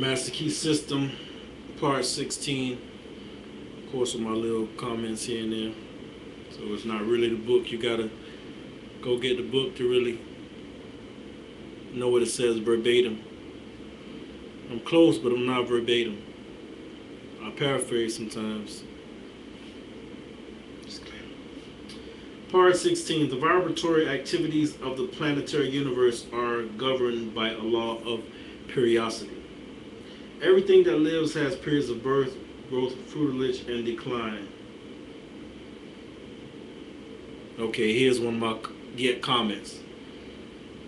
Master Key System, Part 16. Of course, with my little comments here and there. So it's not really the book. You gotta go get the book to really know what it says verbatim. I'm close, but I'm not verbatim. I paraphrase sometimes. Part 16. The vibratory activities of the planetary universe are governed by a law of periodicity. Everything that lives has periods of birth, growth, fruitilage, and decline. Okay, here's one of my comments.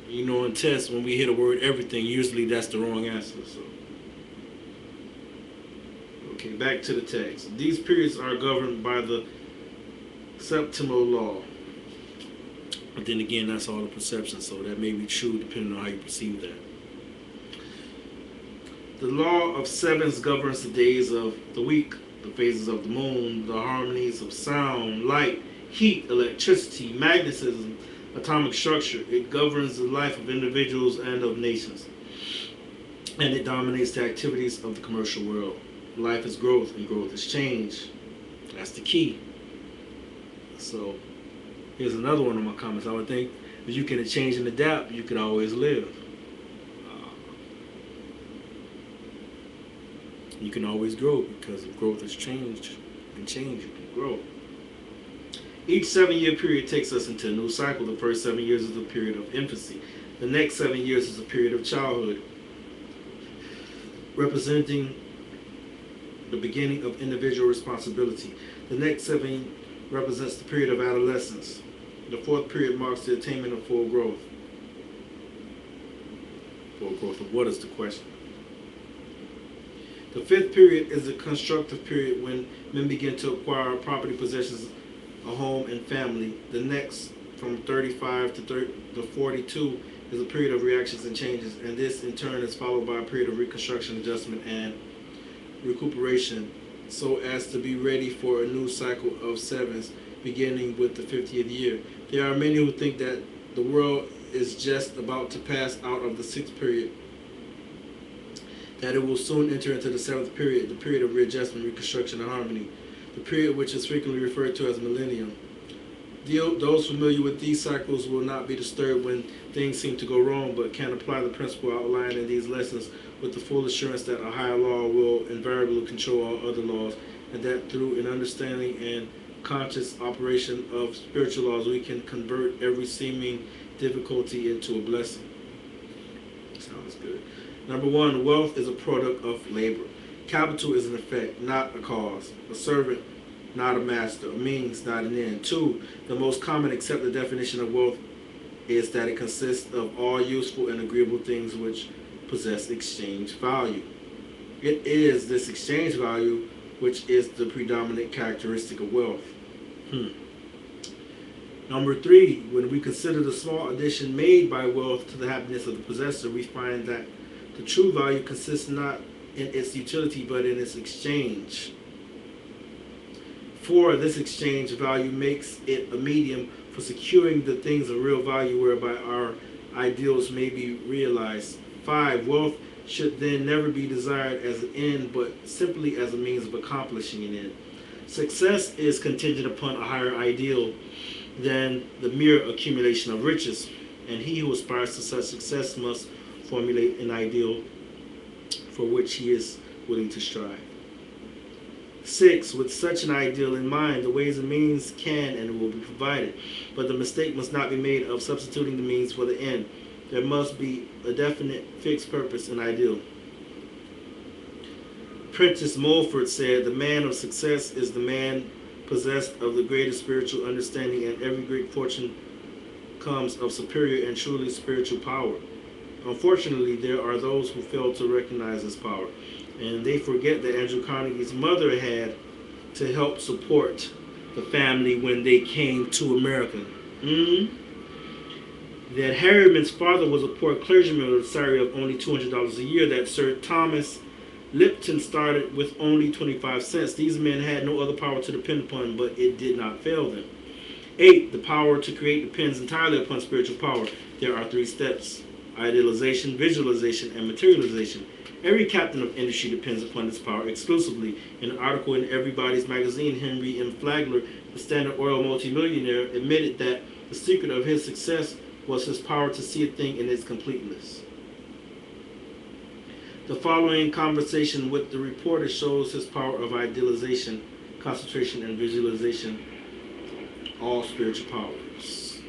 You know, in tests, when we hit a word everything, usually that's the wrong answer. So, okay, back to the text. These periods are governed by the septimal law. But then again, that's all the perception, so that may be true depending on how you perceive that. The law of sevens governs the days of the week, the phases of the moon, the harmonies of sound, light, heat, electricity, magnetism, atomic structure. It governs the life of individuals and of nations. And it dominates the activities of the commercial world. Life is growth, and growth is change. That's the key. So, here's another one of my comments. I would think if you can change and adapt, you could always live. You can always grow because if growth is change, you can change, you can grow. Each 7-year period takes us into a new cycle. The first 7 years is a period of infancy. The next 7 years is a period of childhood, representing the beginning of individual responsibility. The next 7 represents the period of adolescence. The fourth period marks the attainment of full growth. Full growth of what is the question? The fifth period is the constructive period when men begin to acquire property possessions, a home, and family. The next, from 35 to 42, is a period of reactions and changes, and this in turn is followed by a period of reconstruction, adjustment, and recuperation, so as to be ready for a new cycle of sevens, beginning with the 50th year. There are many who think that the world is just about to pass out of the sixth period, that it will soon enter into the seventh period, the period of readjustment, reconstruction, and harmony, the period which is frequently referred to as millennium. Those familiar with these cycles will not be disturbed when things seem to go wrong, but can apply the principle outlined in these lessons with the full assurance that a higher law will invariably control all other laws, and that through an understanding and conscious operation of spiritual laws, we can convert every seeming difficulty into a blessing. Sounds good. Number 1, wealth is a product of labor. Capital is an effect, not a cause. A servant, not a master. A means, not an end. 2, the most common accepted definition of wealth is that it consists of all useful and agreeable things which possess exchange value. It is this exchange value which is the predominant characteristic of wealth. Number 3, when we consider the small addition made by wealth to the happiness of the possessor, we find that the true value consists not in its utility but in its exchange. 4, this exchange value makes it a medium for securing the things of real value whereby our ideals may be realized. 5, wealth should then never be desired as an end but simply as a means of accomplishing an end. Success is contingent upon a higher ideal than the mere accumulation of riches, and he who aspires to such success must formulate an ideal for which he is willing to strive. 6, with such an ideal in mind, the ways and means can and will be provided, but the mistake must not be made of substituting the means for the end. There must be a definite, fixed purpose and ideal. Prentice Mulford said, "The man of success is the man possessed of the greatest spiritual understanding, and every great fortune comes of superior and truly spiritual power." Unfortunately, there are those who fail to recognize this power, and they forget that Andrew Carnegie's mother had to help support the family when they came to America. That Harriman's father was a poor clergyman with a salary of only $200 a year, that Sir Thomas Lipton started with only 25 cents. These men had no other power to depend upon, but it did not fail them. 8, the power to create depends entirely upon spiritual power. There are 3 steps: idealization, visualization, and materialization. Every captain of industry depends upon this power exclusively. In an article in Everybody's Magazine, Henry M. Flagler, the Standard Oil multimillionaire, admitted that the secret of his success was his power to see a thing in its completeness. The following conversation with the reporter shows his power of idealization, concentration, and visualization, all spiritual powers.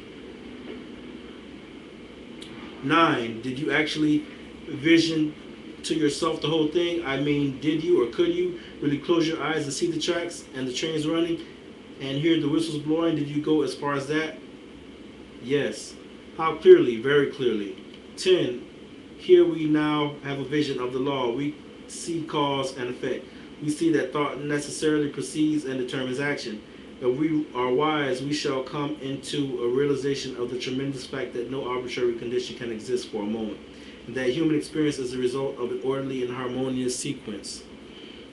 9. Did you actually vision to yourself the whole thing? I mean, did you or could you really close your eyes and see the tracks and the trains running and hear the whistles blowing? Did you go as far as that? Yes. How clearly? Very clearly. 10. Here we now have a vision of the law. We see cause and effect. We see that thought necessarily precedes and determines action. If we are wise, we shall come into a realization of the tremendous fact that no arbitrary condition can exist for a moment, and that human experience is the result of an orderly and harmonious sequence.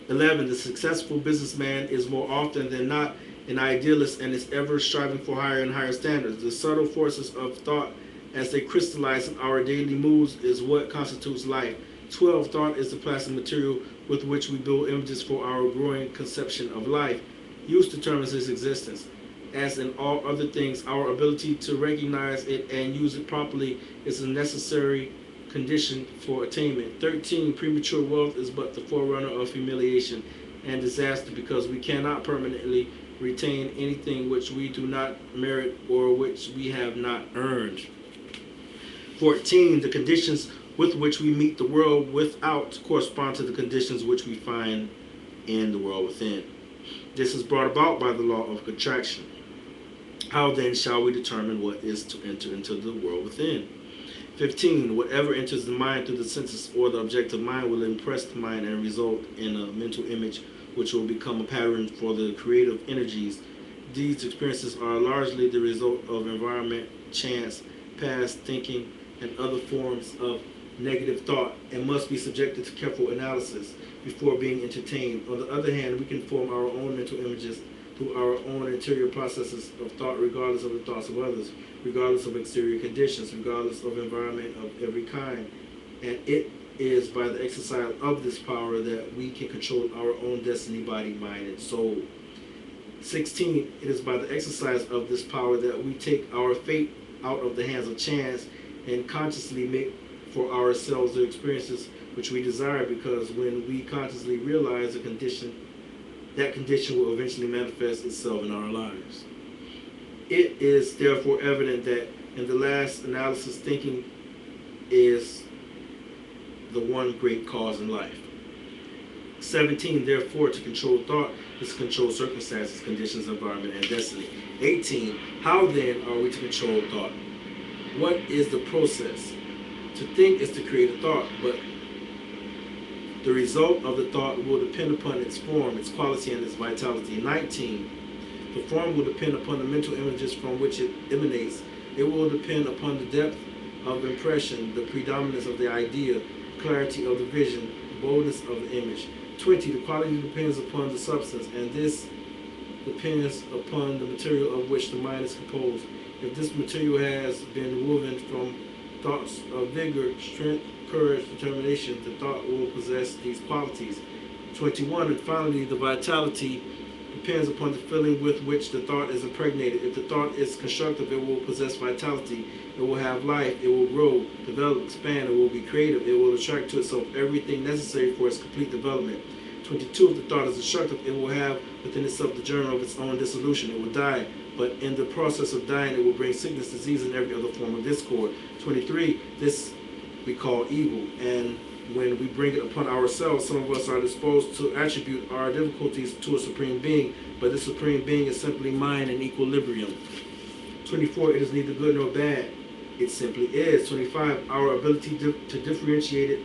11. The successful businessman is more often than not an idealist and is ever striving for higher and higher standards. The subtle forces of thought as they crystallize in our daily moods is what constitutes life. 12. Thought is the plastic material with which we build images for our growing conception of life. Use determines its existence. As in all other things, our ability to recognize it and use it properly is a necessary condition for attainment. 13. Premature wealth is but the forerunner of humiliation and disaster, because we cannot permanently retain anything which we do not merit or which we have not earned. 14. The conditions with which we meet the world without correspond to the conditions which we find in the world within. This is brought about by the law of contraction. How then shall we determine what is to enter into the world within? 15. Whatever enters the mind through the senses or the objective mind will impress the mind and result in a mental image which will become a pattern for the creative energies. These experiences are largely the result of environment, chance, past thinking, and other forms of negative thought, and must be subjected to careful analysis before being entertained. On the other hand, we can form our own mental images through our own interior processes of thought, regardless of the thoughts of others, regardless of exterior conditions, regardless of environment of every kind. And it is by the exercise of this power that we can control our own destiny, body, mind, and soul. 16. It is by the exercise of this power that we take our fate out of the hands of chance and consciously make for ourselves the experiences which we desire, because when we consciously realize a condition, that condition will eventually manifest itself in our lives. It is therefore evident that in the last analysis, thinking is the one great cause in life. 17. Therefore, to control thought is to control circumstances, conditions, environment, and destiny. 18. How then are we to control thought? What is the process? To think is to create a thought, but the result of the thought will depend upon its form, its quality, and its vitality. 19. The form will depend upon the mental images from which it emanates. It will depend upon the depth of impression, the predominance of the idea, clarity of the vision, boldness of the image. 20. The quality depends upon the substance, and this depends upon the material of which the mind is composed. If this material has been woven from thoughts of vigor, strength, courage, determination, the thought will possess these qualities. 21. And finally, the vitality depends upon the feeling with which the thought is impregnated. If the thought is constructive, it will possess vitality. It will have life. It will grow, develop, expand. It will be creative. It will attract to itself everything necessary for its complete development. 22. If the thought is destructive, it will have within itself the germ of its own dissolution. It will die, but in the process of dying, it will bring sickness, disease, and every other form of discord. 23. This we call evil, and when we bring it upon ourselves, some of us are disposed to attribute our difficulties to a supreme being, but this supreme being is simply mind in equilibrium. 24. It is neither good nor bad. It simply is. 25. Our ability to differentiate it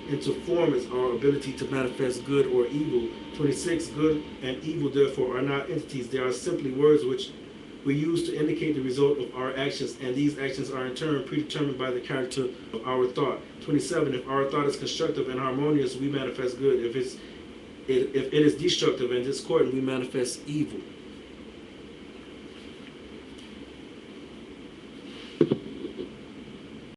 into form is our ability to manifest good or evil. 26. Good and evil, therefore, are not entities. They are simply words which we use to indicate the result of our actions, and these actions are in turn predetermined by the character of our thought. 27. If our thought is constructive and harmonious, we manifest good. If it is destructive and discordant, we manifest evil.